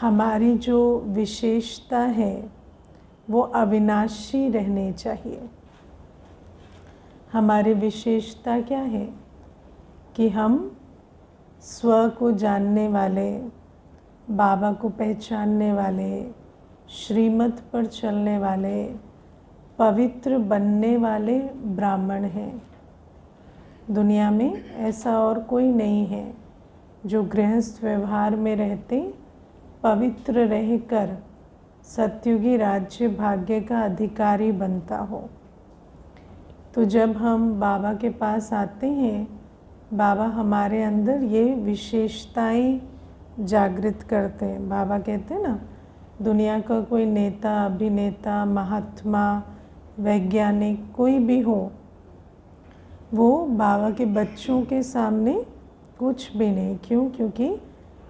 हमारी जो विशेषता है वो अविनाशी रहनी चाहिए। हमारी विशेषता क्या है कि हम स्व को जानने वाले, बाबा को पहचानने वाले, श्रीमत पर चलने वाले, पवित्र बनने वाले ब्राह्मण हैं। दुनिया में ऐसा और कोई नहीं है जो गृहस्थ व्यवहार में रहते पवित्र रहकर सत्युगी राज्य भाग्य का अधिकारी बनता हो। तो जब हम बाबा के पास आते हैं, बाबा हमारे अंदर ये विशेषताएं जागृत करते हैं। बाबा कहते हैं ना, दुनिया का कोई नेता, अभिनेता, महात्मा, वैज्ञानिक कोई भी हो, वो बाबा के बच्चों के सामने कुछ भी नहीं। क्यों? क्योंकि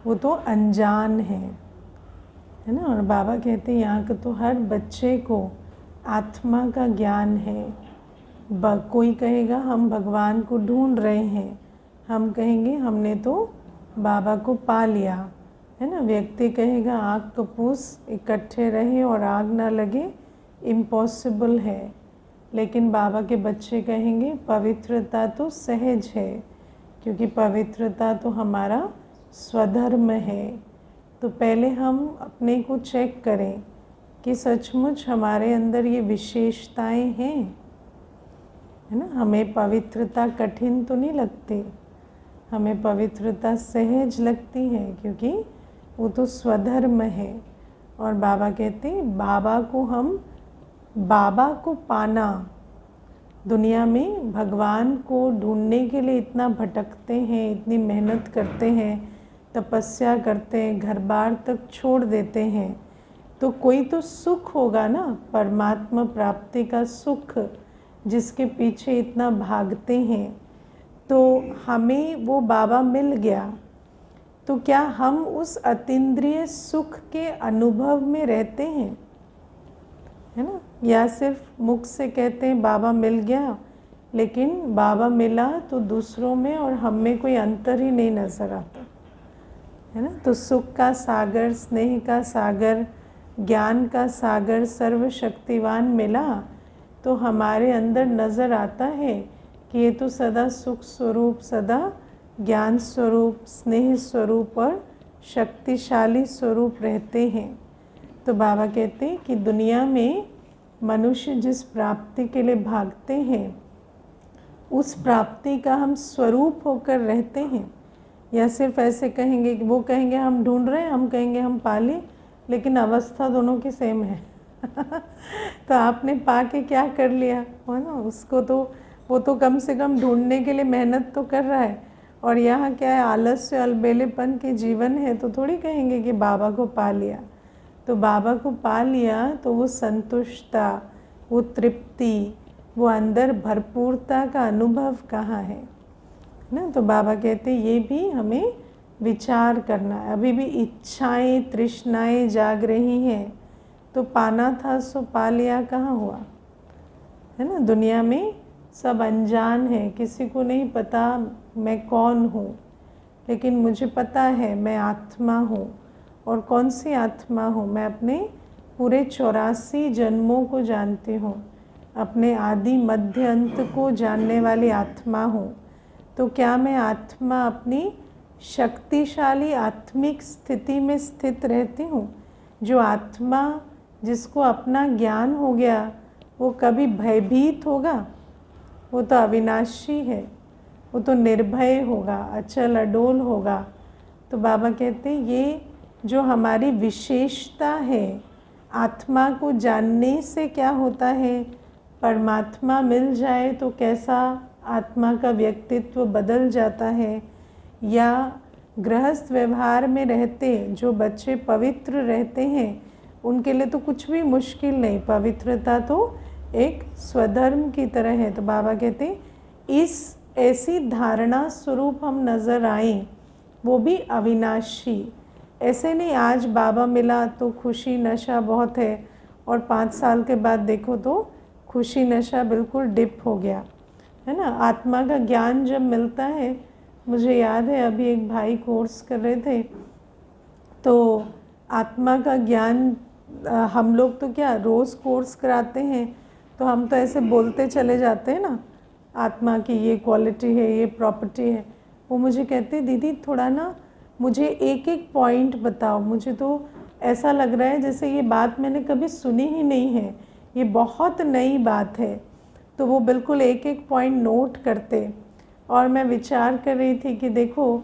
वो तो अनजान है ना। और बाबा कहते हैं यहाँ का तो हर बच्चे को आत्मा का ज्ञान है। कोई कहेगा हम भगवान को ढूंढ रहे हैं, हम कहेंगे हमने तो बाबा को पा लिया, है ना। व्यक्ति कहेगा आग कपूस इकट्ठे रहे और आग ना लगे, इम्पॉसिबल है। लेकिन बाबा के बच्चे कहेंगे पवित्रता तो सहज है, क्योंकि पवित्रता तो हमारा स्वधर्म है। तो पहले हम अपने को चेक करें कि सचमुच हमारे अंदर ये विशेषताएं हैं, है ना। हमें पवित्रता कठिन तो नहीं लगती, हमें पवित्रता सहज लगती है, क्योंकि वो तो स्वधर्म है। और बाबा कहते हैं बाबा को पाना, दुनिया में भगवान को ढूंढने के लिए इतना भटकते हैं, इतनी मेहनत करते हैं, तपस्या करते हैं, घर बार तक छोड़ देते हैं, तो कोई तो सुख होगा ना, परमात्मा प्राप्ति का सुख, जिसके पीछे इतना भागते हैं। तो हमें वो बाबा मिल गया, तो क्या हम उस अतीन्द्रिय सुख के अनुभव में रहते हैं, है ना। या सिर्फ मुख से कहते हैं बाबा मिल गया, लेकिन बाबा मिला तो दूसरों में और हम में कोई अंतर ही नहीं नज़र आता, है ना। तो सुख का सागर, स्नेह का सागर, ज्ञान का सागर सर्वशक्तिवान मिला तो हमारे अंदर नज़र आता है कि ये तो सदा सुख स्वरूप, सदा ज्ञान स्वरूप, स्नेह स्वरूप और शक्तिशाली स्वरूप रहते हैं। तो बाबा कहते हैं कि दुनिया में मनुष्य जिस प्राप्ति के लिए भागते हैं, उस प्राप्ति का हम स्वरूप होकर रहते हैं। या सिर्फ ऐसे कहेंगे कि वो कहेंगे हम ढूंढ रहे हैं, हम कहेंगे हम पा लें, लेकिन अवस्था दोनों की सेम है। तो आपने पा के क्या कर लिया, है ना। उसको तो वो तो कम से कम ढूंढने के लिए मेहनत तो कर रहा है। और यहाँ क्या है, आलस्य अलबेलेपन के जीवन है, तो थोड़ी कहेंगे कि बाबा को पा लिया। तो बाबा को पा लिया तो वो संतुष्टता, वो तृप्ति, वो अंदर भरपूरता का अनुभव कहाँ है ना। तो बाबा कहते ये भी हमें विचार करना है। अभी भी इच्छाएं, तृष्णाएं जाग रही हैं, तो पाना था सो पा लिया कहाँ हुआ, है ना। दुनिया में सब अनजान है, किसी को नहीं पता मैं कौन हूँ, लेकिन मुझे पता है मैं आत्मा हूँ। और कौन सी आत्मा हूँ? मैं अपने पूरे 84 जन्मों को जानती हूँ, अपने आदि मध्य अंत को जानने वाली आत्मा हूँ। तो क्या मैं आत्मा अपनी शक्तिशाली आत्मिक स्थिति में स्थित रहती हूँ? जो आत्मा जिसको अपना ज्ञान हो गया, वो कभी भयभीत होगा? वो तो अविनाशी है, वो तो निर्भय होगा, अचल अडोल होगा। तो बाबा कहते हैं ये जो हमारी विशेषता है, आत्मा को जानने से क्या होता है, परमात्मा मिल जाए तो कैसा आत्मा का व्यक्तित्व बदल जाता है। या गृहस्थ व्यवहार में रहते जो बच्चे पवित्र रहते हैं, उनके लिए तो कुछ भी मुश्किल नहीं, पवित्रता तो एक स्वधर्म की तरह है। तो बाबा कहते हैं इस ऐसी धारणा स्वरूप हम नज़र आए, वो भी अविनाशी। ऐसे नहीं आज बाबा मिला तो खुशी नशा बहुत है और 5 साल के बाद देखो तो खुशी नशा बिल्कुल डिप हो गया, है ना। आत्मा का ज्ञान जब मिलता है, मुझे याद है अभी एक भाई कोर्स कर रहे थे, तो आत्मा का ज्ञान हम लोग तो क्या रोज़ कोर्स कराते हैं, तो हम तो ऐसे बोलते चले जाते हैं ना, आत्मा की ये क्वालिटी है, ये प्रॉपर्टी है। वो मुझे कहते दीदी थोड़ा ना मुझे एक एक पॉइंट बताओ, मुझे तो ऐसा लग रहा है जैसे ये बात मैंने कभी सुनी ही नहीं है, ये बहुत नई बात है। तो वो बिल्कुल एक एक पॉइंट नोट करते, और मैं विचार कर रही थी कि देखो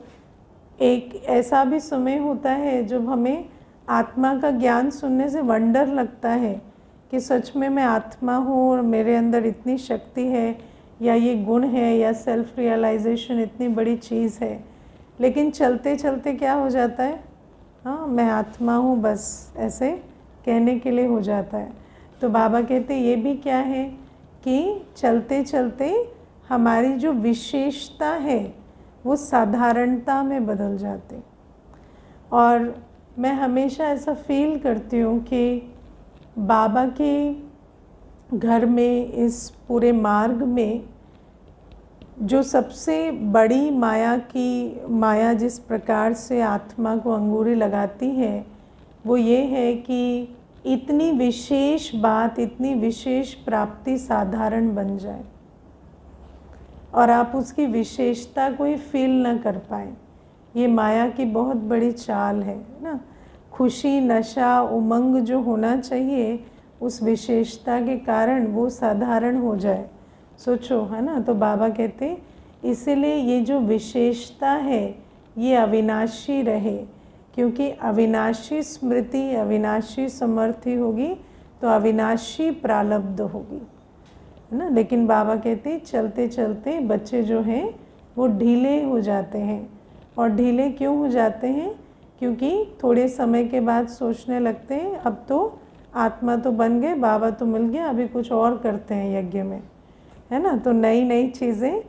एक ऐसा भी समय होता है जब हमें आत्मा का ज्ञान सुनने से वंडर लगता है कि सच में मैं आत्मा हूँ और मेरे अंदर इतनी शक्ति है, या ये गुण है, या सेल्फ रियलाइजेशन इतनी बड़ी चीज़ है। लेकिन चलते चलते क्या हो जाता है, हाँ मैं आत्मा हूँ बस ऐसे कहने के लिए हो जाता है। तो बाबा कहते ये भी क्या है कि चलते चलते हमारी जो विशेषता है वो साधारणता में बदल जाते। और मैं हमेशा ऐसा फील करती हूँ कि बाबा के घर में, इस पूरे मार्ग में जो सबसे बड़ी माया जिस प्रकार से आत्मा को अंगूरी लगाती है, वो ये है कि इतनी विशेष बात, इतनी विशेष प्राप्ति साधारण बन जाए और आप उसकी विशेषता को ही फील ना कर पाए। ये माया की बहुत बड़ी चाल है ना। खुशी, नशा, उमंग जो होना चाहिए उस विशेषता के कारण वो साधारण हो जाए, सोचो, है ना। तो बाबा कहते इसीलिए ये जो विशेषता है ये अविनाशी रहे, क्योंकि अविनाशी स्मृति, अविनाशी समर्थी होगी तो अविनाशी प्रारब्ध होगी, है ना। लेकिन बाबा कहते चलते चलते बच्चे जो हैं वो ढीले हो जाते हैं। और ढीले क्यों हो जाते हैं? क्योंकि थोड़े समय के बाद सोचने लगते हैं अब तो आत्मा तो बन गए, बाबा तो मिल गया, अभी कुछ और करते हैं यज्ञ में, है ना। तो नई नई चीज़ें।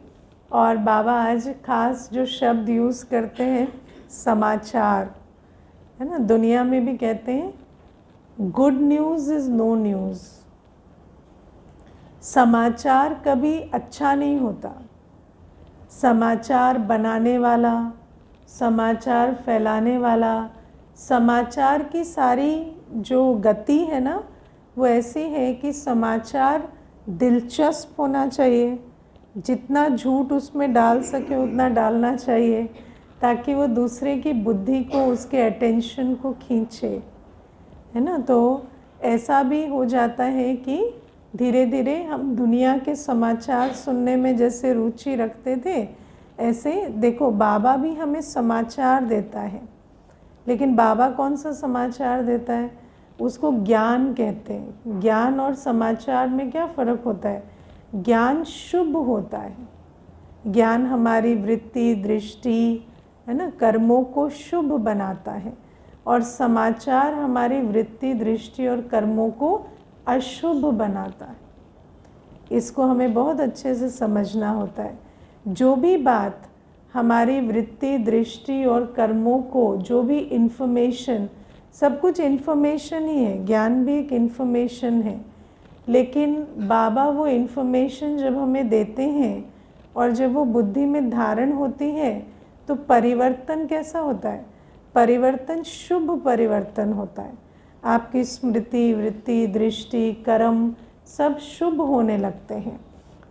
और बाबा आज खास जो शब्द यूज़ करते हैं समाचार, है ना। दुनिया में भी कहते हैं good news is no news. समाचार कभी अच्छा नहीं होता। समाचार बनाने वाला, समाचार फैलाने वाला, समाचार की सारी जो गति है ना वो ऐसी है कि समाचार दिलचस्प होना चाहिए, जितना झूठ उसमें डाल सके उतना डालना चाहिए ताकि वो दूसरे की बुद्धि को, उसके अटेंशन को खींचे, है ना। तो ऐसा भी हो जाता है कि धीरे धीरे हम दुनिया के समाचार सुनने में जैसे रुचि रखते थे, ऐसे देखो बाबा भी हमें समाचार देता है। लेकिन बाबा कौन सा समाचार देता है? उसको ज्ञान कहते हैं। ज्ञान और समाचार में क्या फ़र्क होता है? ज्ञान शुभ होता है, ज्ञान हमारी वृत्ति, दृष्टि, है ना, कर्मों को शुभ बनाता है, और समाचार हमारी वृत्ति, दृष्टि और कर्मों को अशुभ बनाता है। इसको हमें बहुत अच्छे से समझना होता है। जो भी बात हमारी वृत्ति, दृष्टि और कर्मों को, जो भी इन्फॉर्मेशन, सब कुछ इन्फॉर्मेशन ही है, ज्ञान भी एक इन्फॉर्मेशन है। लेकिन बाबा वो इन्फॉर्मेशन जब हमें देते हैं और जब वो बुद्धि में धारण होती है तो परिवर्तन कैसा होता है? परिवर्तन शुभ परिवर्तन होता है। आपकी स्मृति, वृत्ति, दृष्टि, कर्म सब शुभ होने लगते हैं।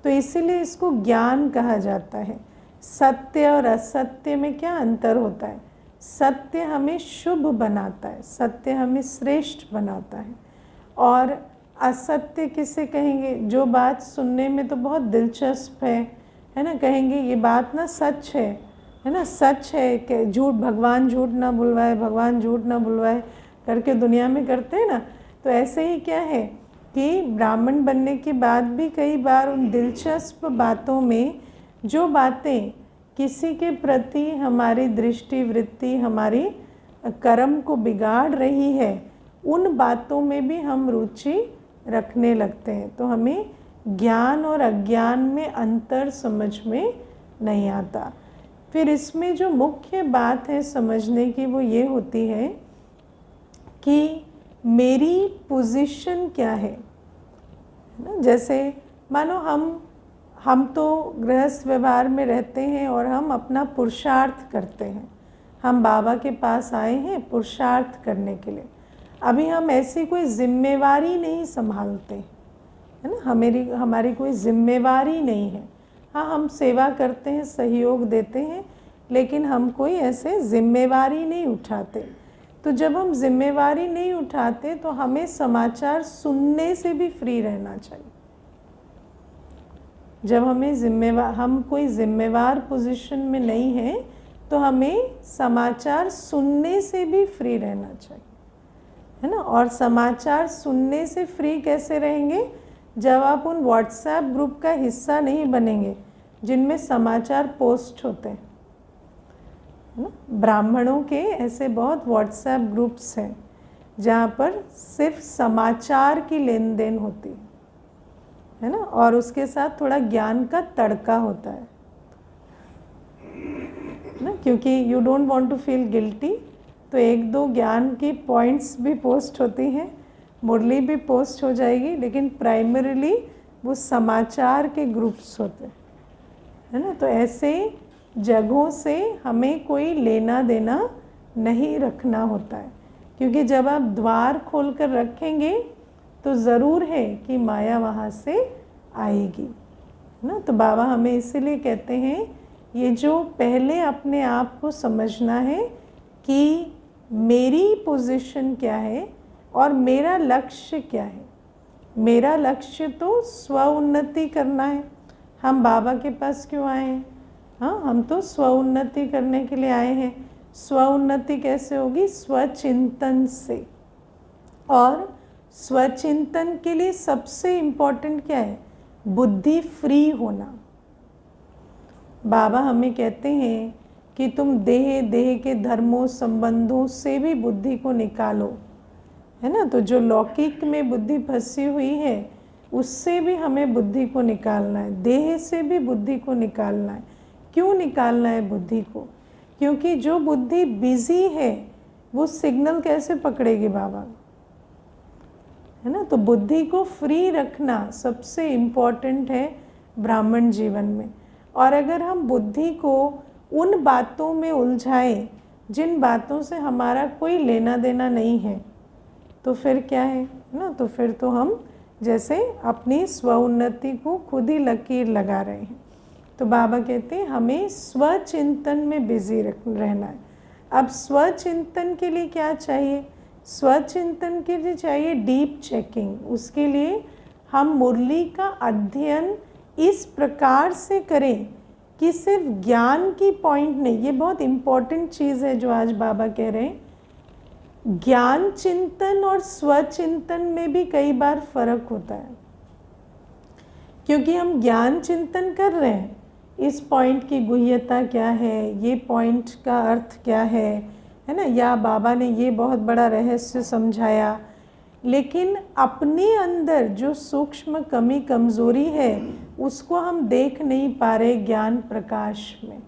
तो इसीलिए इसको ज्ञान कहा जाता है। सत्य और असत्य में क्या अंतर होता है? सत्य हमें शुभ बनाता है, सत्य हमें श्रेष्ठ बनाता है। और असत्य किसे कहेंगे? जो बात सुनने में तो बहुत दिलचस्प है ना, कहेंगे ये बात ना सच है ना, सच है कि झूठ, भगवान झूठ ना बुलवाए, भगवान झूठ ना बुलवाए करके दुनिया में करते हैं ना। तो ऐसे ही क्या है कि ब्राह्मण बनने के बाद भी कई बार उन दिलचस्प बातों में, जो बातें किसी के प्रति हमारी दृष्टि, वृत्ति, हमारी कर्म को बिगाड़ रही है, उन बातों में भी हम रुचि रखने लगते हैं। तो हमें ज्ञान और अज्ञान में अंतर समझ में नहीं आता। फिर इसमें जो मुख्य बात है समझने की वो ये होती है कि मेरी पोजीशन क्या है ना। जैसे मानो हम तो गृहस्थ व्यवहार में रहते हैं और हम अपना पुरुषार्थ करते हैं, हम बाबा के पास आए हैं पुरुषार्थ करने के लिए। अभी हम ऐसी कोई जिम्मेवारी नहीं संभालते, है ना, हमारी कोई जिम्मेवारी नहीं है। हाँ, हम सेवा करते हैं, सहयोग देते हैं, लेकिन हम कोई ऐसे जिम्मेवारी नहीं उठाते। तो जब हम जिम्मेवारी नहीं उठाते तो हमें समाचार सुनने से भी फ्री रहना चाहिए। जब हम कोई जिम्मेवार पोजीशन में नहीं हैं तो हमें समाचार सुनने से भी फ्री रहना चाहिए, है ना। और समाचार सुनने से फ्री कैसे रहेंगे? जब आप उन व्हाट्सएप ग्रुप का हिस्सा नहीं बनेंगे जिनमें समाचार पोस्ट होते हैं, है ना। ब्राह्मणों के ऐसे बहुत व्हाट्सएप ग्रुप्स हैं जहाँ पर सिर्फ समाचार की लेन देन होती है ना, और उसके साथ थोड़ा ज्ञान का तड़का होता है ना, क्योंकि you don't want to feel guilty. तो एक दो ज्ञान की पॉइंट्स भी पोस्ट होती हैं, मुरली भी पोस्ट हो जाएगी, लेकिन प्राइमरीली वो समाचार के ग्रुप्स होते हैं, है ना। तो ऐसे जगहों से हमें कोई लेना देना नहीं रखना होता है, क्योंकि जब आप द्वार खोल कर रखेंगे तो ज़रूर है कि माया वहाँ से आएगी, है ना। तो बाबा हमें इसीलिए कहते हैं ये जो पहले अपने आप को समझना है कि मेरी पोजीशन क्या है और मेरा लक्ष्य क्या है। मेरा लक्ष्य तो स्व उन्नति करना है। हम बाबा के पास क्यों आए हैं? हाँ, हम तो स्व उन्नति करने के लिए आए हैं। स्व उन्नति कैसे होगी? स्वचिंतन से। और स्वचिंतन के लिए सबसे इम्पोर्टेंट क्या है? बुद्धि फ्री होना। बाबा हमें कहते हैं कि तुम देह के धर्मों संबंधों से भी बुद्धि को निकालो, है ना। तो जो लौकिक में बुद्धि फंसी हुई है उससे भी हमें बुद्धि को निकालना है, देह से भी बुद्धि को निकालना है। क्यों निकालना है बुद्धि को? क्योंकि जो बुद्धि बिजी है वो सिग्नल कैसे पकड़ेगी बाबा, है ना। तो बुद्धि को फ्री रखना सबसे इम्पॉर्टेंट है ब्राह्मण जीवन में। और अगर हम बुद्धि को उन बातों में उलझाएं जिन बातों से हमारा कोई लेना देना नहीं है, तो फिर क्या है ना, तो फिर तो हम जैसे अपनी स्व उन्नति को खुद ही लकीर लगा रहे हैं। तो बाबा कहते हैं हमें स्वचिंतन में बिजी रहना है। अब स्वचिंतन के लिए क्या चाहिए? स्वचिंतन के लिए चाहिए डीप चेकिंग। उसके लिए हम मुरली का अध्ययन इस प्रकार से करें कि सिर्फ ज्ञान की पॉइंट नहीं, ये बहुत इम्पॉर्टेंट चीज़ है जो आज बाबा कह रहे हैं। ज्ञान चिंतन और स्वचिंतन में भी कई बार फर्क होता है, क्योंकि हम ज्ञान चिंतन कर रहे हैं, इस पॉइंट की गुह्यता क्या है, ये पॉइंट का अर्थ क्या है ना, या बाबा ने ये बहुत बड़ा रहस्य समझाया, लेकिन अपने अंदर जो सूक्ष्म कमी कमज़ोरी है उसको हम देख नहीं पा रहे ज्ञान प्रकाश में।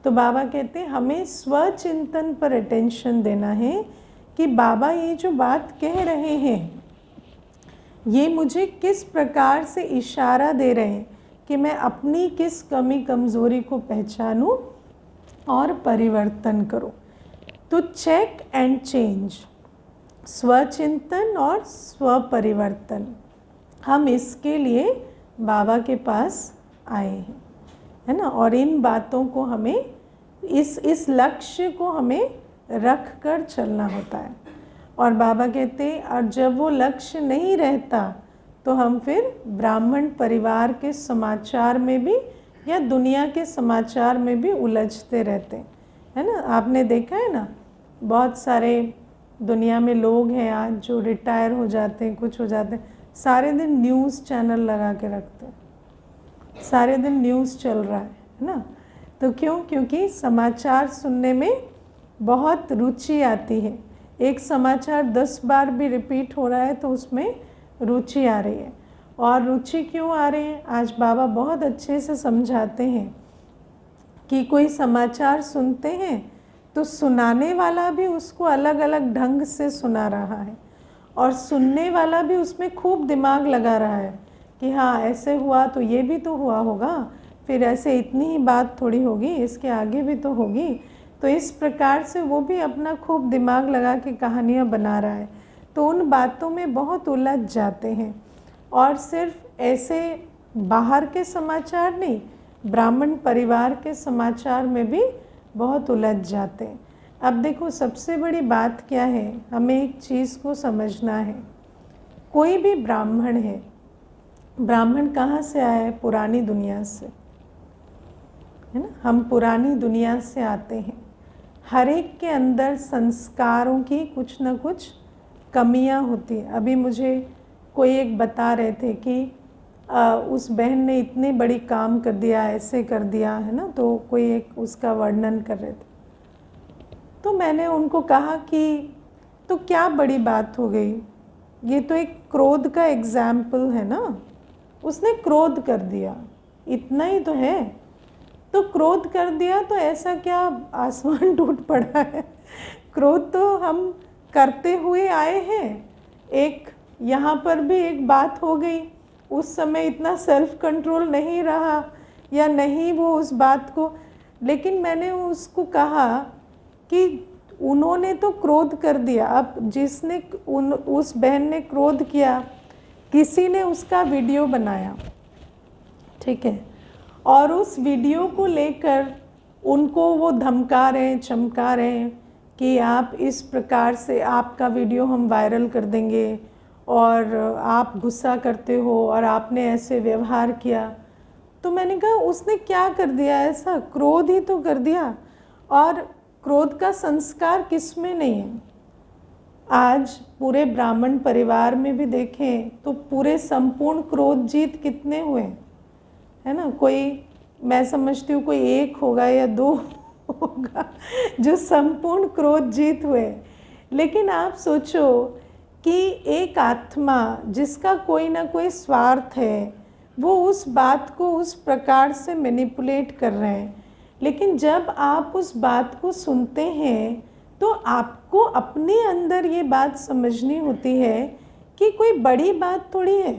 तो बाबा कहते हैं हमें स्वचिंतन पर अटेंशन देना है कि बाबा ये जो बात कह रहे हैं ये मुझे किस प्रकार से इशारा दे रहे हैं कि मैं अपनी किस कमी कमज़ोरी को पहचानूं और परिवर्तन करूं। तो चेक एंड चेंज, स्वचिंतन और स्व परिवर्तन, हम इसके लिए बाबा के पास आए हैं, है ना। और इन बातों को हमें इस लक्ष्य को हमें रख कर चलना होता है। और बाबा कहते हैं और जब वो लक्ष्य नहीं रहता तो हम फिर ब्राह्मण परिवार के समाचार में भी या दुनिया के समाचार में भी उलझते रहते हैं, है ना। आपने देखा है ना, बहुत सारे दुनिया में लोग हैं आज जो रिटायर हो जाते हैं, कुछ हो जाते हैं, सारे दिन न्यूज़ चैनल लगा के रखते हैं, सारे दिन न्यूज़ चल रहा है ना। तो क्यों? क्योंकि समाचार सुनने में बहुत रुचि आती है। एक समाचार 10 बार भी रिपीट हो रहा है तो उसमें रुचि आ रही है। और रुचि क्यों आ रही है? आज बाबा बहुत अच्छे से समझाते हैं कि कोई समाचार सुनते हैं तो सुनाने वाला भी उसको अलग अलग ढंग से सुना रहा है और सुनने वाला भी उसमें खूब दिमाग लगा रहा है कि हाँ ऐसे हुआ तो ये भी तो हुआ होगा, फिर ऐसे इतनी ही बात थोड़ी होगी, इसके आगे भी तो होगी। तो तो इस प्रकार से वो भी अपना खूब दिमाग लगा के कहानियाँ बना रहा है, तो उन बातों में बहुत उलझ जाते हैं। और सिर्फ ऐसे बाहर के समाचार नहीं, ब्राह्मण परिवार के समाचार में भी बहुत उलझ जाते हैं। अब देखो, सबसे बड़ी बात क्या है, हमें एक चीज़ को समझना है। कोई भी ब्राह्मण है, ब्राह्मण कहाँ से आया है? पुरानी दुनिया से, है ना। हम पुरानी दुनिया से आते हैं। हर एक के अंदर संस्कारों की कुछ न कुछ कमियां होती हैं। अभी मुझे कोई एक बता रहे थे कि उस बहन ने इतनी बड़ी काम कर दिया, ऐसे कर दिया, है ना। तो कोई एक उसका वर्णन कर रहे थे, तो मैंने उनको कहा कि तो क्या बड़ी बात हो गई, ये तो एक क्रोध का एग्जाम्पल है ना। उसने क्रोध कर दिया, इतना ही तो है। तो क्रोध कर दिया तो ऐसा क्या आसमान टूट पड़ा है? क्रोध तो हम करते हुए आए हैं। एक यहाँ पर भी एक बात हो गई, उस समय इतना सेल्फ कंट्रोल नहीं रहा, या नहीं वो उस बात को, लेकिन मैंने उसको कहा कि उन्होंने तो क्रोध कर दिया। अब जिसने उस बहन ने क्रोध किया, किसी ने उसका वीडियो बनाया, ठीक है, और उस वीडियो को लेकर उनको वो धमका रहे हैं, चमका रहे हैं कि आप इस प्रकार से, आपका वीडियो हम वायरल कर देंगे और आप गुस्सा करते हो और आपने ऐसे व्यवहार किया। तो मैंने कहा उसने क्या कर दिया ऐसा? क्रोध ही तो कर दिया। और क्रोध का संस्कार किस में नहीं है? आज पूरे ब्राह्मण परिवार में भी देखें तो पूरे संपूर्ण क्रोध जीत कितने हुए, है ना। कोई, मैं समझती हूँ कोई एक होगा या दो होगा जो संपूर्ण क्रोध जीत हुए। लेकिन आप सोचो कि एक आत्मा जिसका कोई ना कोई स्वार्थ है, वो उस बात को उस प्रकार से मैनिपुलेट कर रहे हैं। लेकिन जब आप उस बात को सुनते हैं तो आपको अपने अंदर ये बात समझनी होती है कि कोई बड़ी बात थोड़ी है।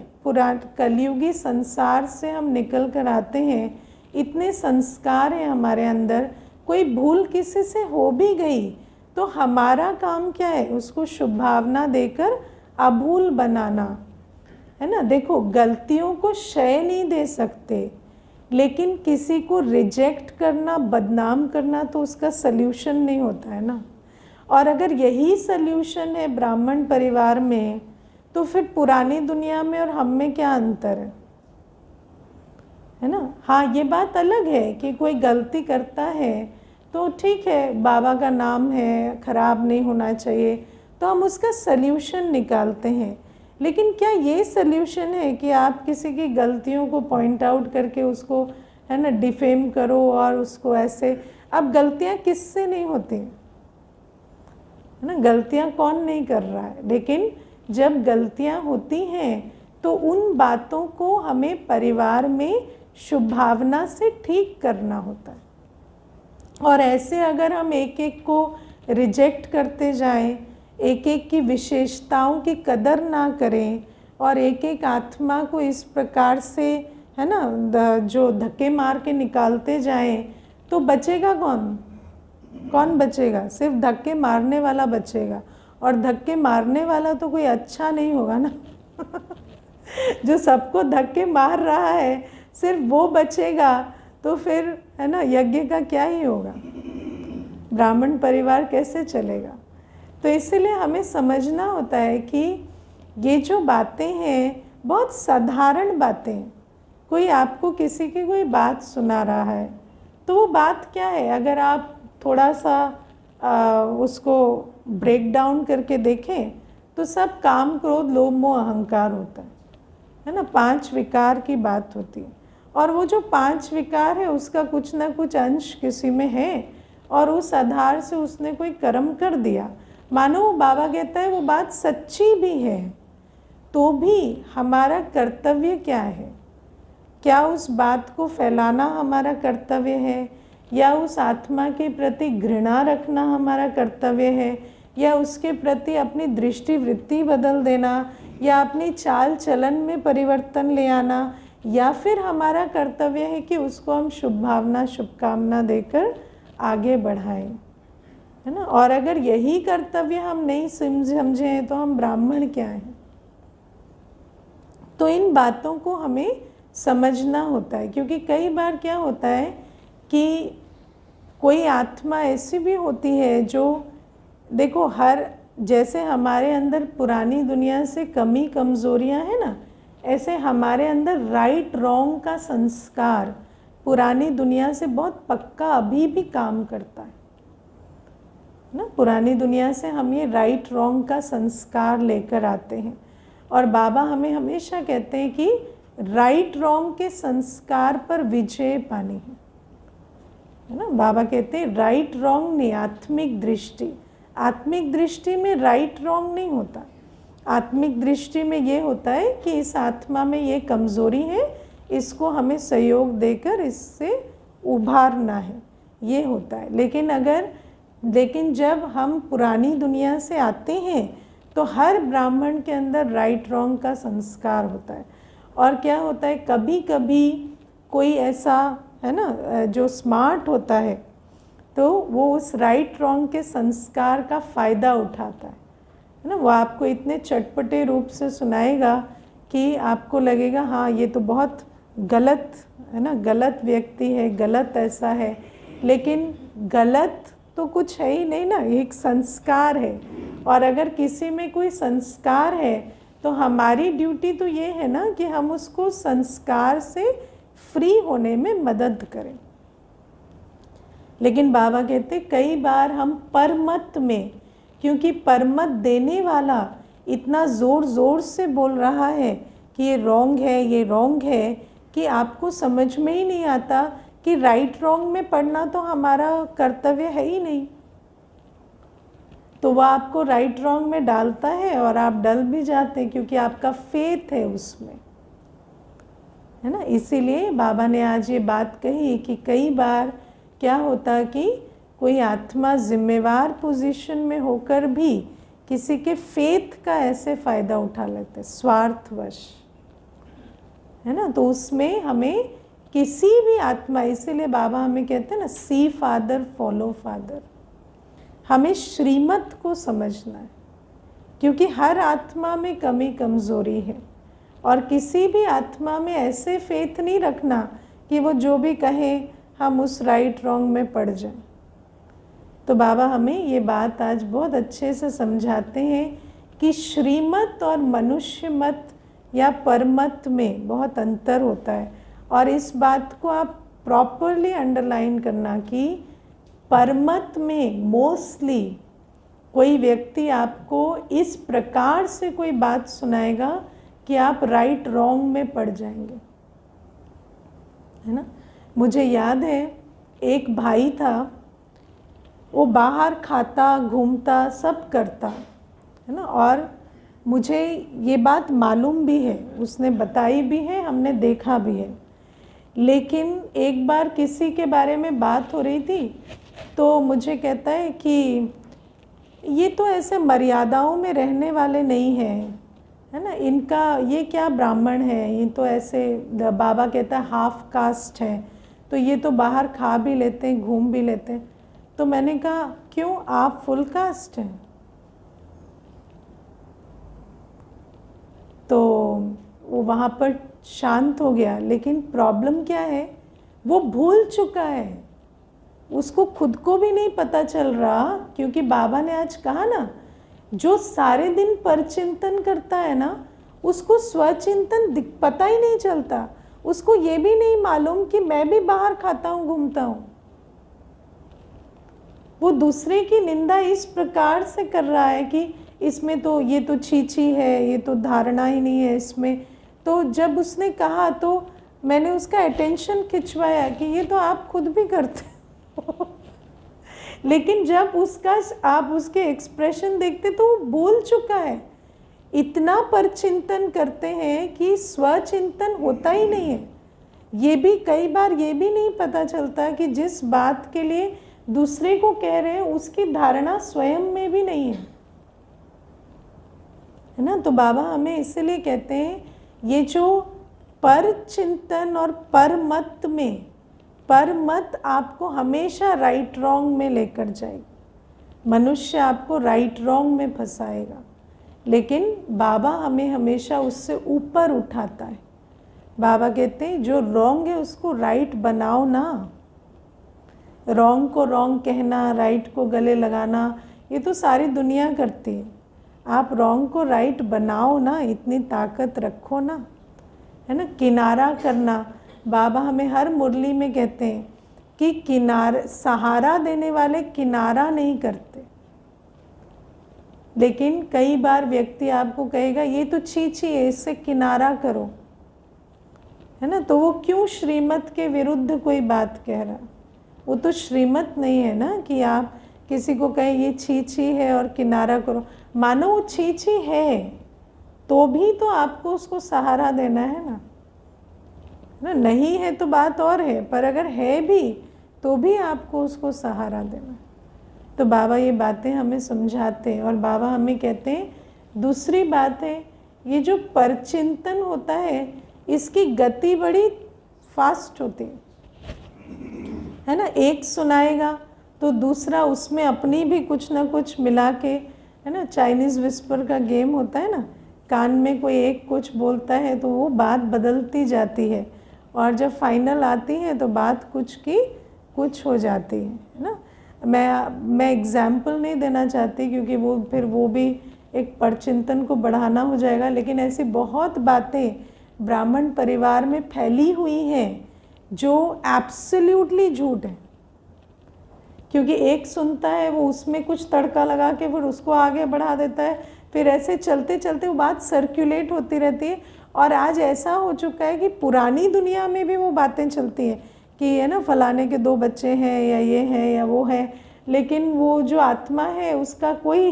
कलयुगी संसार से हम निकल कर आते हैं, इतने संस्कार हैं हमारे अंदर, कोई भूल किसी से हो भी गई तो हमारा काम क्या है? उसको शुभ भावना देकर अभूल बनाना, है ना। देखो, गलतियों को क्षय नहीं दे सकते, लेकिन किसी को रिजेक्ट करना, बदनाम करना तो उसका सल्यूशन नहीं होता है ना। और अगर यही सल्यूशन है ब्राह्मण परिवार में, तो फिर पुरानी दुनिया में और हम में क्या अंतर है ना। हाँ, ये बात अलग है कि कोई गलती करता है तो ठीक है, बाबा का नाम है, खराब नहीं होना चाहिए, तो हम उसका सल्यूशन निकालते हैं। लेकिन क्या ये सल्यूशन है कि आप किसी की गलतियों को पॉइंट आउट करके उसको, है ना, डिफेम करो और उसको ऐसे। अब गलतियाँ किससे नहीं होती, है ना। गलतियाँ कौन नहीं कर रहा है, लेकिन जब गलतियाँ होती हैं तो उन बातों को हमें परिवार में शुभ भावना से ठीक करना होता है। और ऐसे अगर हम एक एक को रिजेक्ट करते जाएं, एक एक की विशेषताओं की कदर ना करें और एक एक आत्मा को इस प्रकार से, है ना, जो धक्के मार के निकालते जाएं, तो बचेगा कौन? कौन बचेगा? सिर्फ धक्के मारने वाला बचेगा, और धक्के मारने वाला तो कोई अच्छा नहीं होगा ना जो सबको धक्के मार रहा है सिर्फ वो बचेगा, तो फिर, है ना, यज्ञ का क्या ही होगा, ब्राह्मण परिवार कैसे चलेगा। तो इसीलिए हमें समझना होता है कि ये जो बातें हैं बहुत साधारण बातें। कोई आपको किसी की कोई बात सुना रहा है तो वो बात क्या है, अगर आप थोड़ा सा उसको ब्रेक डाउन करके देखें तो सब काम, क्रोध, लोभ, मोह, अहंकार होता है ना। 5 विकार की बात होती है, और वो जो 5 विकार है उसका कुछ ना कुछ अंश किसी में है, और उस आधार से उसने कोई कर्म कर दिया। मानो वो बाबा कहता है वो बात सच्ची भी है, तो भी हमारा कर्तव्य क्या है? क्या उस बात को फैलाना हमारा कर्तव्य है, या उस आत्मा के प्रति घृणा रखना हमारा कर्तव्य है, या उसके प्रति अपनी दृष्टि वृत्ति बदल देना, या अपनी चाल चलन में परिवर्तन ले आना, या फिर हमारा कर्तव्य है कि उसको हम शुभ भावना, शुभकामना देकर आगे बढ़ाएं। है ना। और अगर यही कर्तव्य हम नहीं समझे तो हम ब्राह्मण क्या हैं। तो इन बातों को हमें समझना होता है, क्योंकि कई बार क्या होता है कि कोई आत्मा ऐसी भी होती है जो, देखो, हर जैसे हमारे अंदर पुरानी दुनिया से कमी कमज़ोरियाँ हैं ना, ऐसे हमारे अंदर राइट रॉन्ग का संस्कार पुरानी दुनिया से बहुत पक्का अभी भी काम करता है ना। पुरानी दुनिया से हम ये राइट रॉन्ग का संस्कार लेकर आते हैं, और बाबा हमें हमेशा कहते हैं कि राइट रॉन्ग के संस्कार पर विजय पानी है ना। बाबा कहते हैं राइट रॉन्ग नहीं, आत्मिक दृष्टि। आत्मिक दृष्टि में राइट रॉन्ग नहीं होता। आत्मिक दृष्टि में ये होता है कि इस आत्मा में ये कमज़ोरी है, इसको हमें सहयोग देकर इससे उभारना है, ये होता है। लेकिन जब हम पुरानी दुनिया से आते हैं तो हर ब्राह्मण के अंदर राइट रॉन्ग का संस्कार होता है। और क्या होता है, कभी कभी कोई ऐसा है ना जो स्मार्ट होता है, तो वो उस राइट रॉन्ग के संस्कार का फ़ायदा उठाता है ना। वो आपको इतने चटपटे रूप से सुनाएगा कि आपको लगेगा हाँ ये तो बहुत गलत है ना, गलत व्यक्ति है, गलत ऐसा है। लेकिन गलत तो कुछ है ही नहीं ना, ये एक संस्कार है। और अगर किसी में कोई संस्कार है तो हमारी ड्यूटी तो ये है ना कि हम उसको संस्कार से फ्री होने में मदद करें। लेकिन बाबा कहते कई बार हम परमत में, क्योंकि परमत देने वाला इतना ज़ोर ज़ोर से बोल रहा है कि ये रॉन्ग है, ये रॉन्ग है, कि आपको समझ में ही नहीं आता कि राइट रॉन्ग में पढ़ना तो हमारा कर्तव्य है ही नहीं। तो वह आपको राइट रॉन्ग में डालता है और आप डल भी जाते हैं, क्योंकि आपका फेथ है उसमें, है ना। इसीलिए बाबा ने आज ये बात कही कि कई बार क्या होता कि कोई आत्मा जिम्मेवार पोजीशन में होकर भी किसी के फेथ का ऐसे फ़ायदा उठा लेते, स्वार्थवश, है ना। तो उसमें हमें किसी भी आत्मा, इसीलिए बाबा हमें कहते हैं ना, सी फादर फॉलो फादर। हमें श्रीमत को समझना है, क्योंकि हर आत्मा में कमी कमज़ोरी है। और किसी भी आत्मा में ऐसे फेथ नहीं रखना कि वो जो भी कहे हम उस राइट रॉन्ग में पड़ जाएं। तो बाबा हमें ये बात आज बहुत अच्छे से समझाते हैं कि श्रीमत और मनुष्य मत या परमत में बहुत अंतर होता है। और इस बात को आप प्रॉपरली अंडरलाइन करना कि परमत में मोस्टली कोई व्यक्ति आपको इस प्रकार से कोई बात सुनाएगा कि आप राइट रॉन्ग में पड़ जाएंगे, है ना। मुझे याद है एक भाई था, वो बाहर खाता घूमता सब करता, है ना। और मुझे ये बात मालूम भी है, उसने बताई भी है, हमने देखा भी है। लेकिन एक बार किसी के बारे में बात हो रही थी तो मुझे कहता है कि ये तो ऐसे मर्यादाओं में रहने वाले नहीं हैं, है ना, इनका ये क्या ब्राह्मण है, ये तो ऐसे, बाबा कहता है हाफ कास्ट है, तो ये तो बाहर खा भी लेते हैं, घूम भी लेते हैं। तो मैंने कहा क्यों, आप फुल कास्ट हैं? तो वो वहाँ पर शांत हो गया। लेकिन प्रॉब्लम क्या है, वो भूल चुका है, उसको खुद को भी नहीं पता चल रहा। क्योंकि बाबा ने आज कहा ना, जो सारे दिन परचिंतन करता है ना, उसको स्वचिंतन पता ही नहीं चलता। उसको ये भी नहीं मालूम कि मैं भी बाहर खाता हूँ, घूमता हूँ। वो दूसरे की निंदा इस प्रकार से कर रहा है कि इसमें तो ये तो छीछी है, ये तो धारणा ही नहीं है इसमें। तो जब उसने कहा तो मैंने उसका अटेंशन खिंचवाया कि ये तो आप खुद भी करते हो। लेकिन जब आप उसके एक्सप्रेशन देखते तो वो बोल चुका है। इतना परचिंतन करते हैं कि स्वचिंतन होता ही नहीं है। ये भी कई बार ये भी नहीं पता चलता कि जिस बात के लिए दूसरे को कह रहे हैं उसकी धारणा स्वयं में भी नहीं है ना। तो बाबा हमें इसलिए कहते हैं, ये जो पर चिंतन और परमत में, परमत आपको हमेशा राइट रॉन्ग में लेकर जाएगी। मनुष्य आपको राइट रॉन्ग में फंसाएगा, लेकिन बाबा हमें हमेशा उससे ऊपर उठाता है। बाबा कहते हैं जो रॉन्ग है उसको राइट बनाओ ना। रॉन्ग को रॉन्ग कहना, राइट को गले लगाना, ये तो सारी दुनिया करती है। आप रॉन्ग को राइट बनाओ ना, इतनी ताकत रखो ना, है ना। किनारा करना, बाबा हमें हर मुरली में कहते हैं कि सहारा देने वाले किनारा नहीं करते। लेकिन कई बार व्यक्ति आपको कहेगा ये तो छी है, इससे किनारा करो, है ना। तो वो क्यों श्रीमत के विरुद्ध कोई बात कह रहा? वो तो श्रीमत नहीं है ना कि आप किसी को कहें ये छी है और किनारा करो। मानो वो छी है तो भी तो आपको उसको सहारा देना है ना, नहीं है तो बात और है, पर अगर है भी तो भी आपको उसको सहारा देना है। तो बाबा ये बातें हमें समझाते हैं। और बाबा हमें कहते हैं दूसरी बात है, ये जो परचिंतन होता है इसकी गति बड़ी फास्ट होती है ना। एक सुनाएगा तो दूसरा उसमें अपनी भी कुछ ना कुछ मिला के, है ना। चाइनीज़ विस्पर का गेम होता है ना, कान में कोई एक कुछ बोलता है तो वो बात बदलती जाती है, और जब फाइनल आती है तो बात कुछ की कुछ हो जाती है ना। मैं एग्जाम्पल नहीं देना चाहती क्योंकि वो फिर वो भी एक परचिंतन को बढ़ाना हो जाएगा, लेकिन ऐसी बहुत बातें ब्राह्मण परिवार में फैली हुई हैं जो एब्सोल्युटली झूठ है। क्योंकि एक सुनता है, वो उसमें कुछ तड़का लगा के फिर उसको आगे बढ़ा देता है, फिर ऐसे चलते चलते वो बात सर्कुलेट होती रहती है। और आज ऐसा हो चुका है कि पुरानी दुनिया में भी वो बातें चलती हैं कि है ना फलाने के 2 बच्चे हैं या ये है या वो है, लेकिन वो जो आत्मा है उसका कोई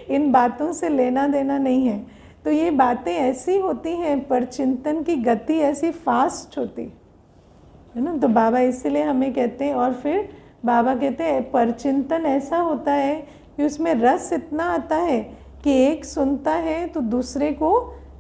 इन बातों से लेना देना नहीं है। तो ये बातें ऐसी होती हैं, परचिंतन की गति ऐसी फास्ट होती है ना। तो बाबा इसीलिए हमें कहते हैं, और फिर बाबा कहते हैं परचिंतन ऐसा होता है कि उसमें रस इतना आता है कि एक सुनता है तो दूसरे को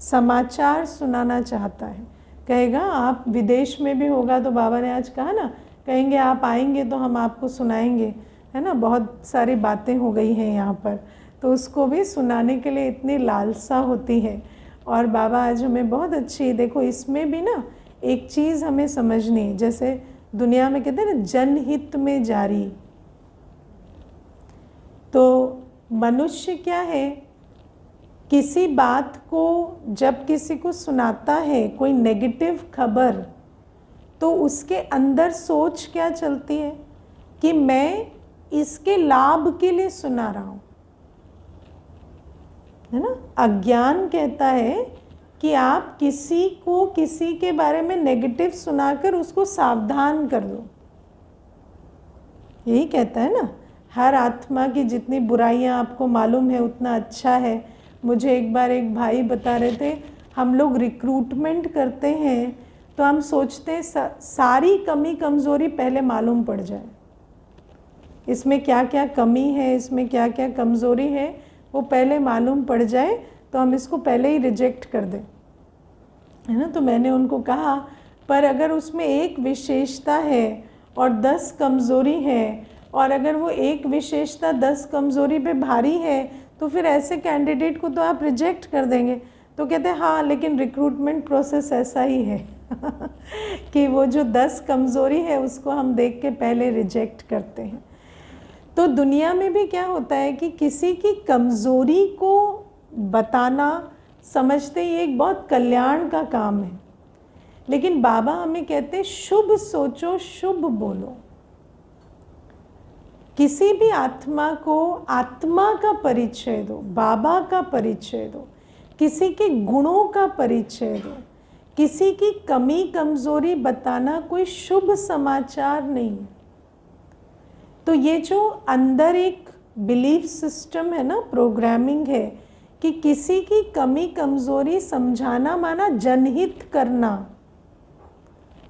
समाचार सुनाना चाहता है। कहेगा आप विदेश में भी होगा तो बाबा ने आज कहा ना, कहेंगे आप आएंगे तो हम आपको सुनाएंगे, है ना। बहुत सारी बातें हो गई हैं यहाँ पर, तो उसको भी सुनाने के लिए इतनी लालसा होती है। और बाबा आज हमें बहुत अच्छी, देखो इसमें भी ना एक चीज़ हमें समझनी है, जैसे दुनिया में कहते हैं ना जनहित में जारी। तो मनुष्य क्या है, किसी बात को जब किसी को सुनाता है कोई नेगेटिव खबर, तो उसके अंदर सोच क्या चलती है कि मैं इसके लाभ के लिए सुना रहा हूँ, है ना। अज्ञान कहता है कि आप किसी को किसी के बारे में नेगेटिव सुनाकर उसको सावधान कर दो। यही कहता है ना, हर आत्मा की जितनी बुराइयां आपको मालूम है उतना अच्छा है। मुझे एक बार एक भाई बता रहे थे, हम लोग रिक्रूटमेंट करते हैं तो हम सोचते हैं सारी कमी कमज़ोरी पहले मालूम पड़ जाए, इसमें क्या क्या कमी है, इसमें क्या क्या कमज़ोरी है, वो पहले मालूम पड़ जाए तो हम इसको पहले ही रिजेक्ट कर दें, है ना। तो मैंने उनको कहा पर अगर उसमें एक विशेषता है और 10 कमज़ोरी है, और अगर वो एक विशेषता 10 कमज़ोरी पे भारी है तो फिर ऐसे कैंडिडेट को तो आप रिजेक्ट कर देंगे। तो कहते हैं हाँ, लेकिन रिक्रूटमेंट प्रोसेस ऐसा ही है कि वो जो 10 कमज़ोरी है उसको हम देख के पहले रिजेक्ट करते हैं। तो दुनिया में भी क्या होता है कि किसी की कमज़ोरी को बताना समझते ही एक बहुत कल्याण का काम है, लेकिन बाबा हमें कहते हैं शुभ सोचो शुभ बोलो। किसी भी आत्मा को आत्मा का परिचय दो, बाबा का परिचय दो, किसी के गुणों का परिचय दो। किसी की कमी कमज़ोरी बताना कोई शुभ समाचार नहीं है। तो ये जो अंदर एक बिलीफ सिस्टम है ना, प्रोग्रामिंग है कि किसी की कमी कमज़ोरी समझाना माना जनहित करना।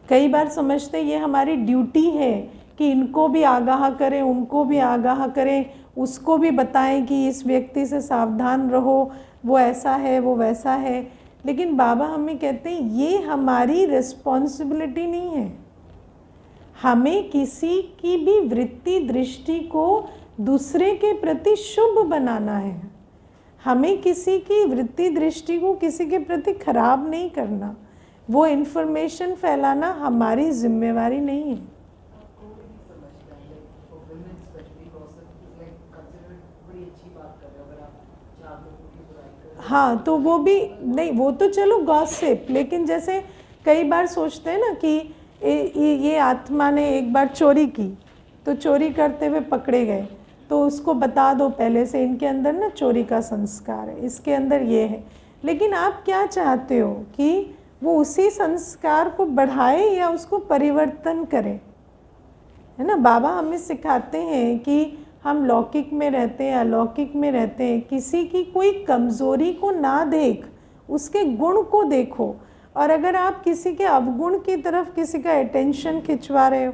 कई बार समझते ये हमारी ड्यूटी है कि इनको भी आगाह करें, उनको भी आगाह करें, उसको भी बताएं कि इस व्यक्ति से सावधान रहो, वो ऐसा है वो वैसा है। लेकिन बाबा हमें कहते हैं ये हमारी रिस्पॉन्सिबिलिटी नहीं है। हमें किसी की भी वृत्ति दृष्टि को दूसरे के प्रति शुभ बनाना है। हमें किसी की वृत्ति दृष्टि को किसी के प्रति खराब नहीं करना, वो इन्फॉर्मेशन फैलाना हमारी जिम्मेवारी नहीं है। हाँ, तो वो भी नहीं, वो तो चलो गॉसिप, लेकिन जैसे कई बार सोचते हैं ना कि ये आत्मा ने एक बार चोरी की, तो चोरी करते हुए पकड़े गए, तो उसको बता दो पहले से इनके अंदर ना चोरी का संस्कार है, इसके अंदर ये है। लेकिन आप क्या चाहते हो कि वो उसी संस्कार को बढ़ाए या उसको परिवर्तन करे, है ना। बाबा हमें सिखाते हैं कि हम लौकिक में रहते हैं, अलौकिक में रहते हैं, किसी की कोई कमज़ोरी को ना देख, उसके गुण को देखो। और अगर आप किसी के अवगुण की तरफ किसी का अटेंशन खिंचवा रहे हो,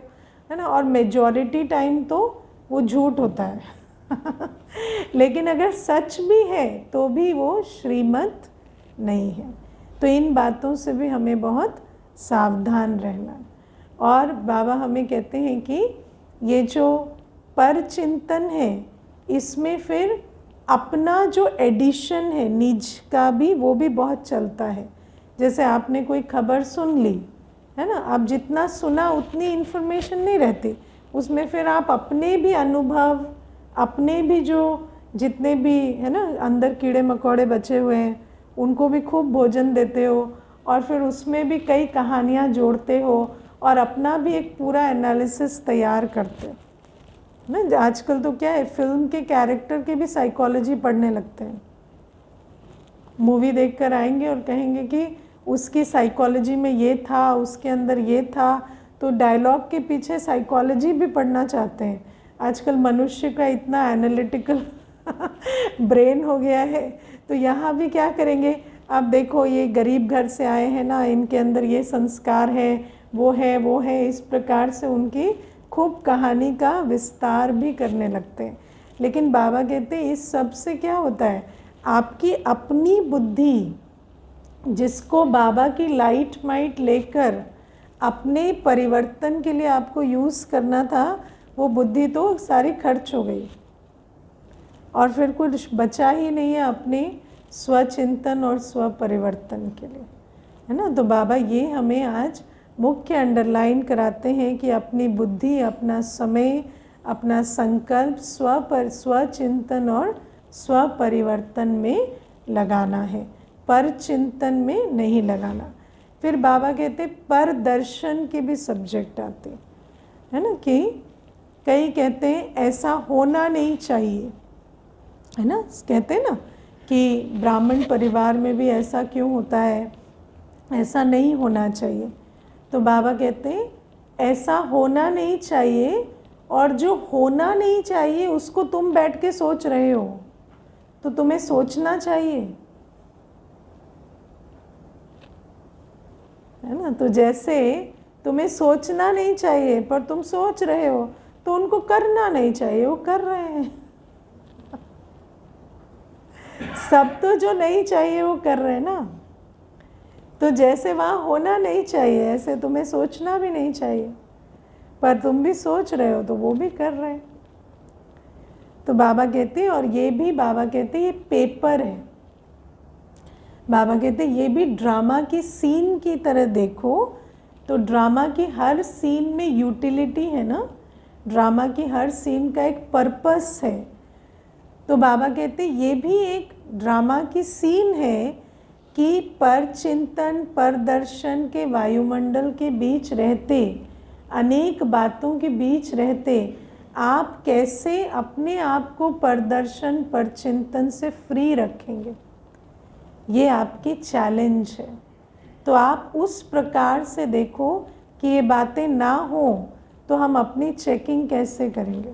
है ना, और मेजॉरिटी टाइम तो वो झूठ होता है लेकिन अगर सच भी है तो भी वो श्रीमत नहीं है। तो इन बातों से भी हमें बहुत सावधान रहना है। और बाबा हमें कहते हैं कि ये जो पर चिंतन है, इसमें फिर अपना जो एडिशन है निज का भी, वो भी बहुत चलता है। जैसे आपने कोई खबर सुन ली, है ना, आप जितना सुना उतनी इन्फॉर्मेशन नहीं रहती उसमें, फिर आप अपने भी अनुभव, अपने भी जो जितने भी है ना अंदर कीड़े मकोड़े बचे हुए हैं, उनको भी खूब भोजन देते हो, और फिर उसमें भी कई कहानियाँ जोड़ते हो, और अपना भी एक पूरा एनालिसिस तैयार करते हो ना। आजकल तो क्या है, फिल्म के कैरेक्टर की भी साइकोलॉजी पढ़ने लगते हैं। मूवी देखकर आएंगे और कहेंगे कि उसकी साइकोलॉजी में ये था, उसके अंदर ये था, तो डायलॉग के पीछे साइकोलॉजी भी पढ़ना चाहते हैं। आजकल मनुष्य का इतना एनालिटिकल ब्रेन हो गया है, तो यहाँ भी क्या करेंगे, आप देखो ये गरीब घर से आए हैं ना, इनके अंदर ये संस्कार है, वो है, वो है, इस प्रकार से उनकी खूब कहानी का विस्तार भी करने लगते हैं। लेकिन बाबा कहते हैं इस सब से क्या होता है, आपकी अपनी बुद्धि, जिसको बाबा की लाइट माइट लेकर अपने परिवर्तन के लिए आपको यूज़ करना था, वो बुद्धि तो सारी खर्च हो गई, और फिर कुछ बचा ही नहीं है अपने स्वचिंतन और स्व परिवर्तन के लिए, है ना। तो बाबा ये हमें आज मुख्य अंडरलाइन कराते हैं कि अपनी बुद्धि, अपना समय, अपना संकल्प स्वचिंतन और स्व परिवर्तन में लगाना है, पर चिंतन में नहीं लगाना। फिर बाबा कहते पर दर्शन के भी सब्जेक्ट आते है ना, कि कई कहते हैं ऐसा होना नहीं चाहिए, है ना, कहते हैं ना कि ब्राह्मण परिवार में भी ऐसा क्यों होता है, ऐसा नहीं होना चाहिए। तो बाबा कहते हैं ऐसा होना नहीं चाहिए, और जो होना नहीं चाहिए उसको तुम बैठ के सोच रहे हो, तो तुम्हें सोचना चाहिए, है ना। तो जैसे तुम्हें सोचना नहीं चाहिए पर तुम सोच रहे हो, तो उनको करना नहीं चाहिए, वो कर रहे हैं सब तो जो नहीं चाहिए वो कर रहे हैं ना। तो जैसे वहाँ होना नहीं चाहिए, ऐसे तुम्हें सोचना भी नहीं चाहिए, पर तुम भी सोच रहे हो तो वो भी कर रहे हैं। तो बाबा कहते हैं, और ये भी बाबा कहते हैं ये पेपर है, बाबा कहते हैं ये भी ड्रामा की सीन की तरह देखो। तो ड्रामा की हर सीन में यूटिलिटी है ना, ड्रामा की हर सीन का एक पर्पस है। तो बाबा कहते हैं ये भी एक ड्रामा की सीन है कि पर चिंतन, पर दर्शन के वायुमंडल के बीच रहते, अनेक बातों के बीच रहते, आप कैसे अपने आप को परदर्शन, पर चिंतन से फ्री रखेंगे, ये आपकी चैलेंज है। तो आप उस प्रकार से देखो कि ये बातें ना हो तो हम अपनी चेकिंग कैसे करेंगे।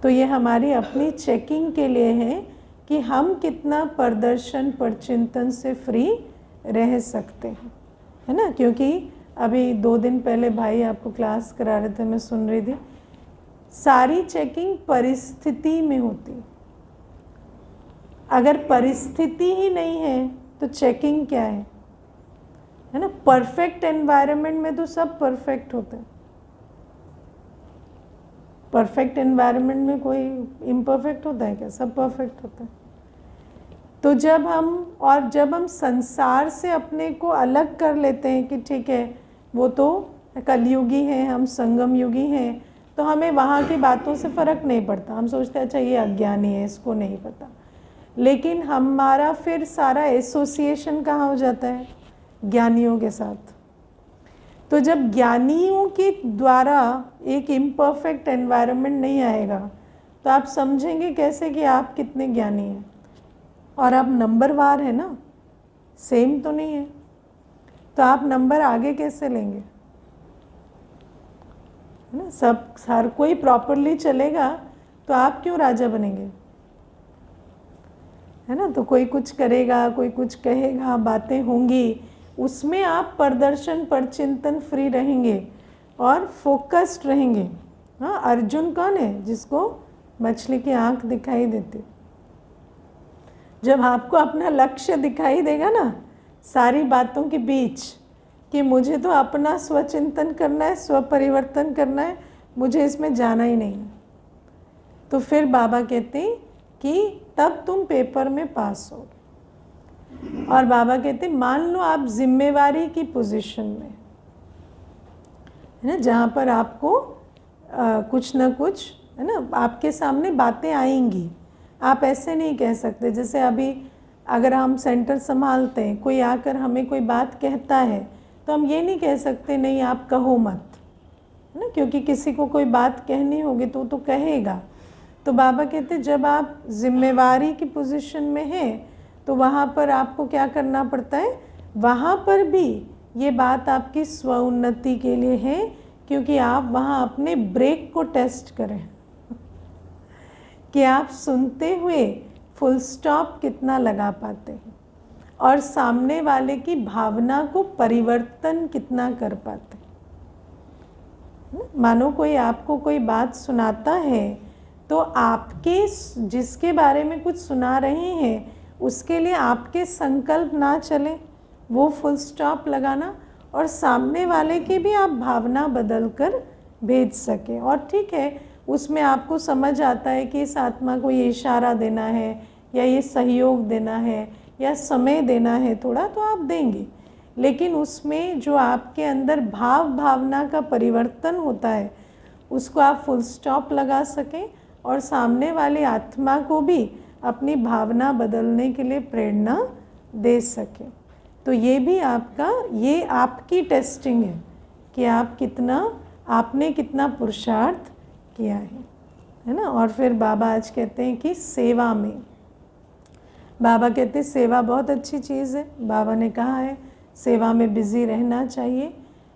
तो ये हमारी अपनी चेकिंग के लिए है कि हम कितना प्रदर्शन, पर चिंतन से फ्री रह सकते हैं, है ना। क्योंकि अभी 2 दिन पहले भाई आपको क्लास करा रहे थे, मैं सुन रही थी, सारी चेकिंग परिस्थिति में होती। अगर परिस्थिति ही नहीं है तो चेकिंग क्या है ना। परफेक्ट एनवायरनमेंट में तो सब परफेक्ट होते हैं, परफेक्ट एनवायरनमेंट में कोई इम्परफेक्ट होता है क्या? सब परफेक्ट होता है। तो जब हम संसार से अपने को अलग कर लेते हैं कि ठीक है वो तो कलयुगी है, हम संगम युगी हैं, तो हमें वहाँ की बातों से फ़र्क नहीं पड़ता। हम सोचते हैं अच्छा ये अज्ञानी है, इसको नहीं पता। लेकिन हमारा फिर सारा एसोसिएशन कहाँ हो जाता है? ज्ञानियों के साथ। तो जब ज्ञानियों के द्वारा एक इम्परफेक्ट एनवायरनमेंट नहीं आएगा तो आप समझेंगे कैसे कि आप कितने ज्ञानी हैं? और आप नंबरवार है ना, सेम तो नहीं है, तो आप नंबर आगे कैसे लेंगे? है ना, सब हर कोई प्रॉपरली चलेगा तो आप क्यों राजा बनेंगे? है ना, तो कोई कुछ करेगा, कोई कुछ कहेगा, बातें होंगी, उसमें आप प्रदर्शन पर चिंतन फ्री रहेंगे और फोकस्ड रहेंगे। हाँ, अर्जुन कौन है? जिसको मछली की आंख दिखाई देती। जब आपको अपना लक्ष्य दिखाई देगा ना सारी बातों के बीच कि मुझे तो अपना स्वचिंतन करना है, स्वपरिवर्तन करना है, मुझे इसमें जाना ही नहीं, तो फिर बाबा कहते हैं कि तब तुम पेपर में पास हो। और बाबा कहते हैं मान लो आप जिम्मेवारी की पोजीशन में है ना, जहाँ पर आपको कुछ ना कुछ है ना आपके सामने बातें आएंगी। आप ऐसे नहीं कह सकते, जैसे अभी अगर हम सेंटर संभालते हैं, कोई आकर हमें कोई बात कहता है तो हम ये नहीं कह सकते नहीं आप कहो मत, है ना, क्योंकि किसी को कोई बात कहनी होगी तो कहेगा। तो बाबा कहते जब आप जिम्मेवारी की पोजीशन में हैं तो वहाँ पर आपको क्या करना पड़ता है? वहाँ पर भी ये बात आपकी स्वउन्नति के लिए है, क्योंकि आप वहाँ अपने ब्रेक को टेस्ट करें कि आप सुनते हुए फुल स्टॉप कितना लगा पाते हैं और सामने वाले की भावना को परिवर्तन कितना कर पाते हैं। मानो कोई आपको कोई बात सुनाता है तो आपके जिसके बारे में कुछ सुना रहे हैं उसके लिए आपके संकल्प ना चले, वो फुल स्टॉप लगाना, और सामने वाले की भी आप भावना बदल कर भेज सकें। और ठीक है, उसमें आपको समझ आता है कि इस आत्मा को ये इशारा देना है या ये सहयोग देना है या समय देना है थोड़ा, तो आप देंगे। लेकिन उसमें जो आपके अंदर भावना का परिवर्तन होता है उसको आप फुल स्टॉप लगा सकें और सामने वाली आत्मा को भी अपनी भावना बदलने के लिए प्रेरणा दे सकें। तो ये भी ये आपकी टेस्टिंग है कि आपने कितना पुरुषार्थ किया है ना। और फिर बाबा आज कहते हैं कि सेवा में, बाबा कहते हैं सेवा बहुत अच्छी चीज़ है। बाबा ने कहा है सेवा में बिज़ी रहना चाहिए,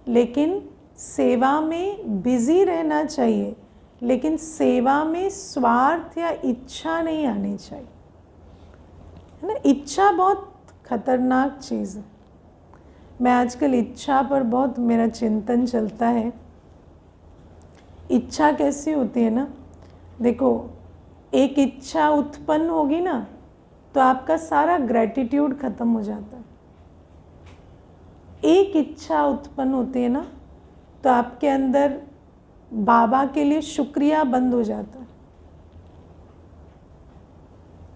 लेकिन सेवा में बिज़ी रहना चाहिए, लेकिन सेवा में स्वार्थ या इच्छा नहीं आनी चाहिए, है ना। इच्छा बहुत खतरनाक चीज़ है। मैं आजकल इच्छा पर बहुत मेरा चिंतन चलता है। इच्छा कैसी होती है ना, देखो एक इच्छा उत्पन्न होगी ना तो आपका सारा ग्रैटिट्यूड ख़त्म हो जाता है। एक इच्छा उत्पन्न होती है ना तो आपके अंदर बाबा के लिए शुक्रिया बंद हो जाता है,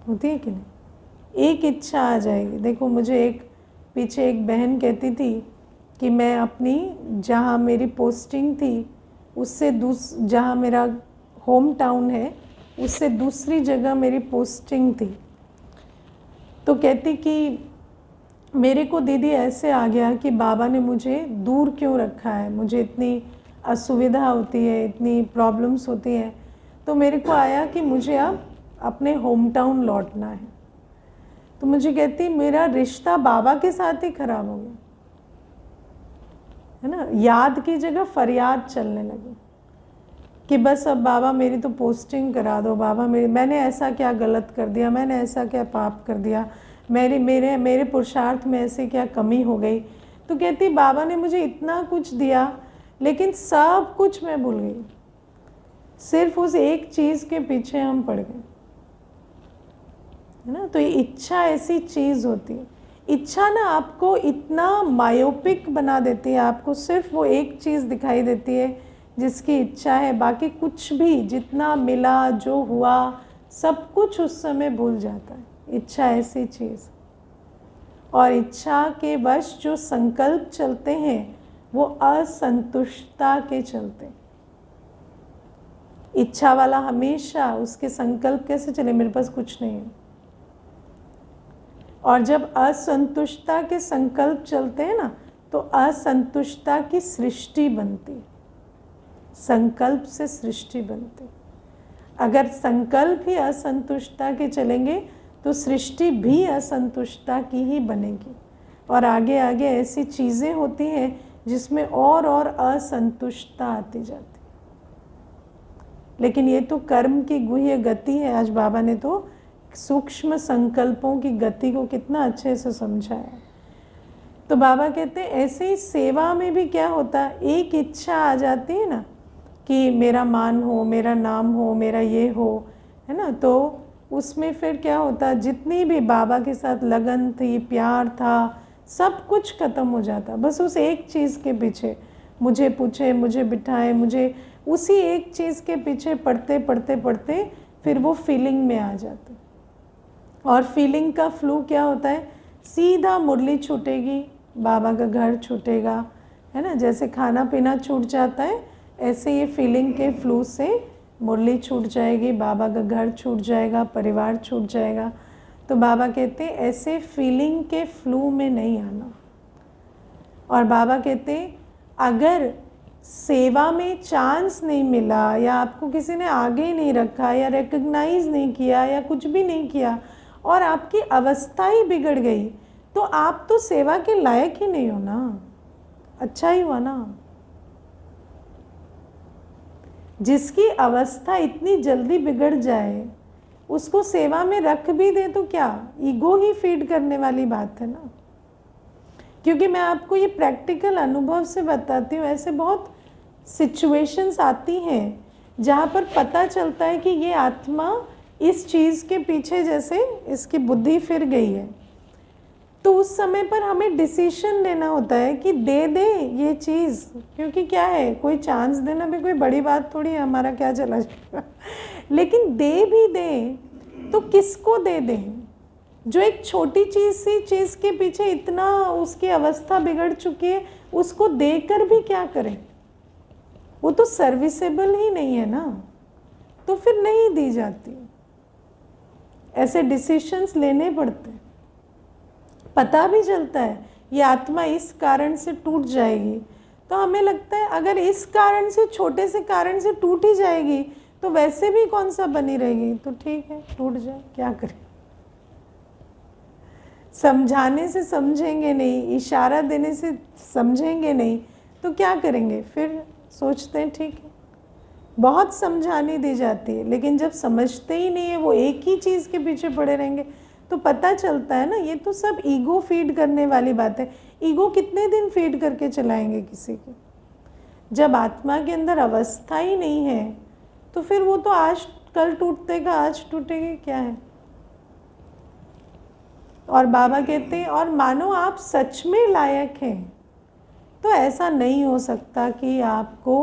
होती है कि नहीं। एक इच्छा आ जाएगी। देखो मुझे पीछे एक बहन कहती थी कि मैं अपनी जहाँ मेरी पोस्टिंग थी उससे जहाँ मेरा होम टाउन है उससे दूसरी जगह मेरी पोस्टिंग थी, तो कहती कि मेरे को दीदी ऐसे आ गया कि बाबा ने मुझे दूर क्यों रखा है, मुझे इतनी असुविधा होती है, इतनी प्रॉब्लम्स होती हैं, तो मेरे को आया कि मुझे अब अपने होम टाउन लौटना है। तो मुझे कहती मेरा रिश्ता बाबा के साथ ही खराब हो गया, है ना। याद की जगह फरियाद चलने लगी कि बस अब बाबा मेरी तो पोस्टिंग करा दो, बाबा मैंने ऐसा क्या गलत कर दिया, मैंने ऐसा क्या पाप कर दिया, मेरे पुरुषार्थ में ऐसे क्या कमी हो गई। तो कहती बाबा ने मुझे इतना कुछ दिया लेकिन सब कुछ मैं भूल गई, सिर्फ उस एक चीज़ के पीछे हम पड़ गए, है ना। तो ये इच्छा ऐसी चीज़ होती है। इच्छा ना आपको इतना मायोपिक बना देती है, आपको सिर्फ वो एक चीज़ दिखाई देती है जिसकी इच्छा है, बाकी कुछ भी जितना मिला जो हुआ सब कुछ उस समय भूल जाता है। इच्छा ऐसी चीज़, और इच्छा के वश जो संकल्प चलते हैं वो असंतुष्टता के चलते। इच्छा वाला हमेशा उसके संकल्प कैसे चले, मेरे पास कुछ नहीं है। और जब असंतुष्टता के संकल्प चलते हैं ना, तो असंतुष्टता की सृष्टि बनती। संकल्प से सृष्टि बनती। अगर संकल्प ही असंतुष्टता के चलेंगे तो सृष्टि भी असंतुष्टता की ही बनेगी, और आगे आगे ऐसी चीज़ें होती हैं जिसमें और असंतुष्टता आती जाती। लेकिन ये तो कर्म की गुह्य गति है। आज बाबा ने तो सूक्ष्म संकल्पों की गति को कितना अच्छे से समझाया। तो बाबा कहते हैं ऐसे ही सेवा में भी क्या होता है, एक इच्छा आ जाती है ना कि मेरा मान हो, मेरा नाम हो, मेरा ये हो, है ना, तो उसमें फिर क्या होता, जितनी भी बाबा के साथ लगन थी, प्यार था, सब कुछ ख़त्म हो जाता। बस उस एक चीज़ के पीछे, मुझे पूछे, मुझे बिठाए, मुझे उसी एक चीज़ के पीछे पढ़ते पढ़ते पढ़ते फिर वो फीलिंग में आ जाते। और फीलिंग का फ्लू क्या होता है, सीधा मुरली छूटेगी, बाबा का घर छूटेगा, है ना। जैसे खाना पीना छूट जाता है, ऐसे ये फीलिंग के फ्लू से मुरली छूट जाएगी, बाबा का घर छूट जाएगा, परिवार छूट जाएगा। तो बाबा कहते हैं ऐसे फीलिंग के फ्लू में नहीं आना। और बाबा कहते हैं अगर सेवा में चांस नहीं मिला, या आपको किसी ने आगे नहीं रखा, या रिकग्नाइज नहीं किया, या कुछ भी नहीं किया, और आपकी अवस्था ही बिगड़ गई, तो आप तो सेवा के लायक ही नहीं हो ना। अच्छा ही हुआ ना। जिसकी अवस्था इतनी जल्दी बिगड़ जाए उसको सेवा में रख भी दे तो क्या, ईगो ही फीड करने वाली बात है ना। क्योंकि मैं आपको ये प्रैक्टिकल अनुभव से बताती हूँ, ऐसे बहुत सिचुएशंस आती हैं जहाँ पर पता चलता है कि ये आत्मा इस चीज़ के पीछे जैसे इसकी बुद्धि फिर गई है। तो उस समय पर हमें डिसीजन लेना होता है कि दे दे ये चीज़, क्योंकि क्या है, कोई चांस देना भी कोई बड़ी बात थोड़ी है, हमारा क्या चला जाएगा। लेकिन दे भी दे तो किसको दे दें, जो एक छोटी चीज़ के पीछे इतना उसकी अवस्था बिगड़ चुकी है, उसको देकर भी क्या करें, वो तो सर्विसेबल ही नहीं है ना, तो फिर नहीं दी जाती। ऐसे डिसीशंस लेने पड़ते हैं। पता भी चलता है ये आत्मा इस कारण से टूट जाएगी, तो हमें लगता है अगर इस कारण से, छोटे से कारण से टूट ही जाएगी तो वैसे भी कौन सा बनी रहेगी, तो ठीक है टूट जाए, क्या करें। समझाने से समझेंगे नहीं, इशारा देने से समझेंगे नहीं, तो क्या करेंगे, फिर सोचते हैं ठीक है। बहुत समझाने दी जाती है, लेकिन जब समझते ही नहीं है, वो एक ही चीज़ के पीछे पड़े रहेंगे, तो पता चलता है ना ये तो सब ईगो फीड करने वाली बात है। ईगो कितने दिन फीड करके चलाएंगे किसी को। जब आत्मा के अंदर अवस्था ही नहीं है तो फिर वो तो आज कल टूटेगा, आज टूटेगी, क्या है। और बाबा कहते हैं और मानो आप सच में लायक हैं, तो ऐसा नहीं हो सकता कि आपको,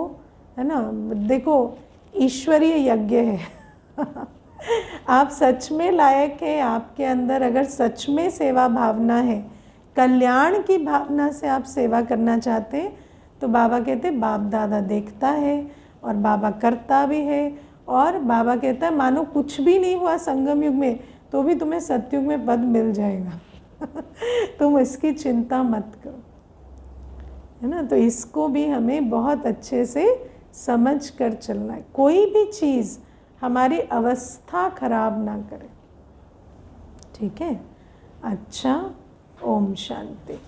है ना, देखो ईश्वरीय यज्ञ है। आप सच में लायक हैं, आपके अंदर अगर सच में सेवा भावना है, कल्याण की भावना से आप सेवा करना चाहते हैं, तो बाबा कहते हैं बाप दादा देखता है और बाबा करता भी है। और बाबा कहता है मानो कुछ भी नहीं हुआ संगम युग में, तो भी तुम्हें सतयुग में पद मिल जाएगा। तुम इसकी चिंता मत करो, है ना। तो इसको भी हमें बहुत अच्छे से समझ कर चलना है। कोई भी चीज़ हमारी अवस्था खराब ना करे, ठीक है। अच्छा, ओम शांति।